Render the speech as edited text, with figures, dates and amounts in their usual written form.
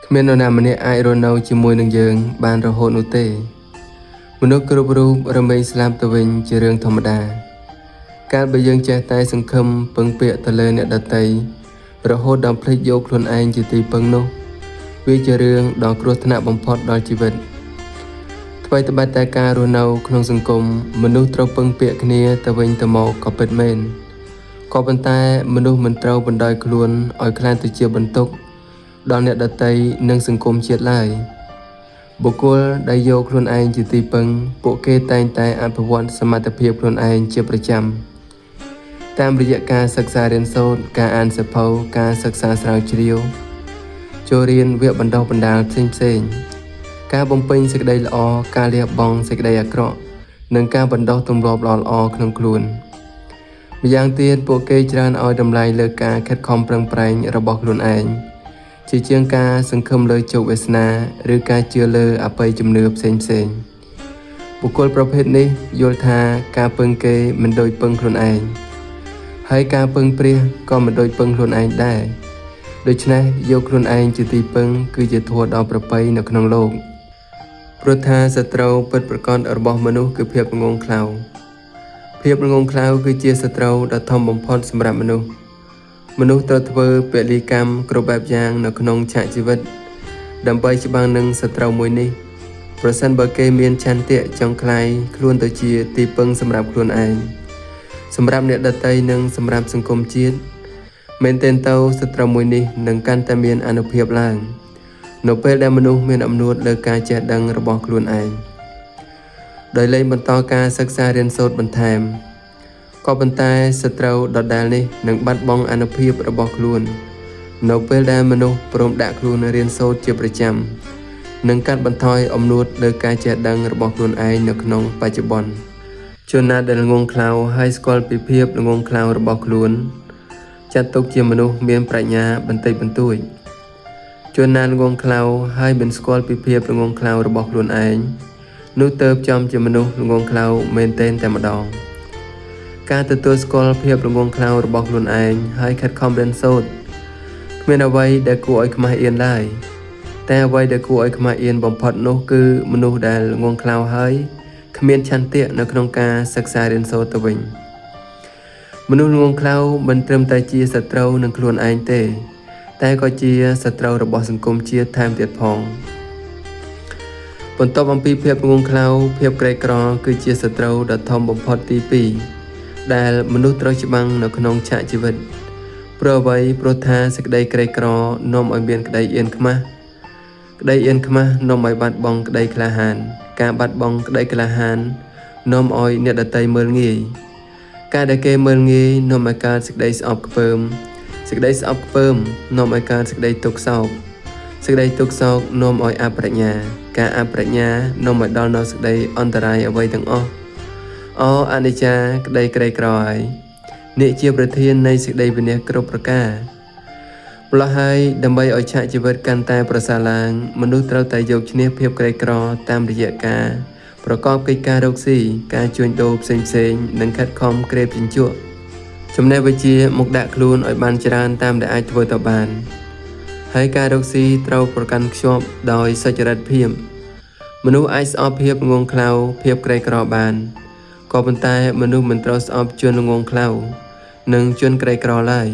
គ្មាននរណាម្នាក់អាចរស់នៅជាមួយនឹងយើងបានរហូតនោះទេមនុស្សគ្រប់រូបរមែងស្លាប់ទៅវិញជារឿងធម្មតាកាលបើយើងចេះតែសង្ឃឹមពឹងពាក់ទៅលើអ្នកដទៃរហូតដល់ភ្លេចយកខ្លួនឯងជាទីពឹងនោះវាជារឿងដ៏គ្រោះថ្នាក់បំផុតដល់ជីវិតថ្មីត្បិតតែការរស់នៅក្នុងសង្គមមនុស្សត្រូវពឹងពាក់គ្នាទៅវិញទៅមកក៏ពិតមែនក៏ប៉ុន្តែមនុស្សមិនត្រូវបណ្ដោយខ្លួនឲ្យខ្លាចទៅជាបន្ទុកដល់អ្នកដទៃនិងសង្គមជាតិឡើយបុគ្គលដែលយកខ្លួនឯងជាទីពឹងពួកគេតែងតែអភិវឌ្ឍសមត្ថភាពខ្លួនឯងជាប្រចាំតាមរយៈការសិក្សារៀនសូត្រការអានសៀវភៅការសិក្សាស្រាវជ្រាវចូលរៀនវគ្គបណ្ដុះបណ្ដាលផ្សេងៗការបំពេញសេចក្តីល្អការលះបង់សេចក្តីអាក្រក់និងការបណ្ដុះទម្លាប់ល្អៗក្នុងខ្លួនម្យ៉ាងទៀតពួកគេច្រើនឲ្យតម្លៃលើការខិតខំប្រឹងប្រែងរបស់ខ្លួនឯងជាជាងការសង្ឃឹមលើជោគវាសនាឬការជឿលើអបិយជំនឿផ្សេងៗបុគ្គលប្រភេទនេះយល់ថាការពឹងគេមិនដូចពឹងខ្លួនឯងហើយការពឹងព្រះក៏មិនដូចពឹងខ្លួនឯងដែរដូច្នេះយកខ្លួនឯងជាទីពឹងគឺជាធម៌ដ៏ប្រពៃនៅក្នុងលោកព្រោះថាសត្រូវពិតប្រាកដរបស់មនុស្សគឺភាពងងខ្លៅភាពងងខ្លៅគឺជាសត្រូវដ៏ធំបំផុតសម្រាប់មនុស្សត្រូវធ្វើពលីកម្មគ្រប់បែបយ៉ាងនៅក្នុងឆាកជីវិតដើម្បីច្បាំងនឹងសត្រូវមួយនេះប្រសិនបើគេមានឆន្ទៈចង់ក្លាយខ្លួនទៅជាទីពឹងសម្រាប់ខ្លួនឯងសម្រាប់អ្នកដទៃនិងសម្រាប់សង្គមជាតិមែនទែនទៅសត្រូវមួយនេះនឹងកាន់តែមានអានុភាពឡើងនៅពេលដែលមនុស្សមានអំណួតលើការចេះដឹងរបស់ខ្លួនឯងដោយលែងបន្តការសិក្សារៀនសូត្របន្ថែមក៏ប៉ុន្តែសត្រូវដដែលនេះនឹងបាត់បង់អានុភាពរបស់ខ្លួននៅពេលដែលមនុស្សព្រមដាក់ខ្លួនរៀនសូត្រជាប្រចាំនិងកាត់បន្ថយអំណួតលើការចេះដឹងរបស់ខ្លួនឯងនៅក្នុងបច្ចុប្បន្នជនណាដែលងងខ្លៅហើយស្គាល់ពីភាពងងខ្លៅរបស់ខ្លួនចាត់ទុកជាមនុស្សមានប្រាជ្ញាបន្តិចបន្តួចជនណាងងខ្លៅហើយមិនស្គាល់ពីភាពងងខ្លៅរបស់ខ្លួនឯងនោះទើបចំជាមនុស្សងងខ្លៅមែនទែនតែម្ដងការទទួលស្គាល់ភាពងងខ្លៅរបស់ខ្លួនឯងហើយខិតខំរៀនសូត្រគ្មានអ្វីដែលគួរឲ្យខ្មាស់អៀនឡើយតែអ្វីដែលគួរឲ្យខ្មាស់អៀនបំផុតនោះគឺមនុស្សដែលងងខ្លៅហើយគ្មានឆន្ទៈនៅក្នុងការសិក្សារៀនសូត្រទៅវិញមនុស្សងងខ្លៅមិនត្រឹមតែជាសត្រូវនឹងខ្លួនឯងទេតែក៏ជាសត្រូវរបស់សង្គមជាតិថែមទៀតផងបន្ទាប់អំពីភាពងងខ្លៅភាពក្រីក្រគឺជាសត្រូវដ៏ធំបំផុតទី2ដែលមនុស្សត្រូវច្បាំងនៅក្នុងឆាកជីវិតព្រោះថាសេចក្តីក្រីក្រនាំឲ្យមានក្តីអៀនខ្មាស់នាំឲ្យបាត់បង់ក្តីក្លាហានការបាត់បង់ក្តីក្លាហាននាំឲ្យអ្នកដទៃមើលងាយការដែលគេមើលងាយនាំឲ្យកើតសេចក្តីស្អប់ខ្ពើមនាំឲ្យកើតសេចក្តីទុក្ខសោកនាំឲ្យអប្រាជ្ញាការអប្រាជ្ញានាំឲ្យដល់នូវសេចក្តីអន្តរាយអ្វីទាំងអស់អនិច្ចាក្តីក្រីក្រហើយនេះជាប្រធាននៃសេចក្តីវិន័យគ្រប់ប្រការម្ល៉េះហើយដើម្បីឲ្យឆាកជីវិតកាន់តែប្រសើរឡើងមនុស្សត្រូវតែយកឈ្នះភាពក្រីក្រតាមរយៈការប្រកបកិច្ចការរកស៊ីការជួញដូរផ្សេងៗនិងខិតខំក្រេបជញ្ជក់ចំណេះវិជ្ជាមកដាក់ខ្លួនឲ្យបានច្រើនតាមដែលអាចធ្វើទៅបានហើយការរកស៊ីត្រូវប្រកាន់ខ្ជាប់ដោយសុចរិតភាពមនុស្សអាចស្អប់ភាពងងខ្លៅភាពក្រីក្របានក៏ប៉ុន្តែមនុស្សមិនត្រូវស្អប់ជនងងខ្លៅនិងជនក្រីក្រឡើយ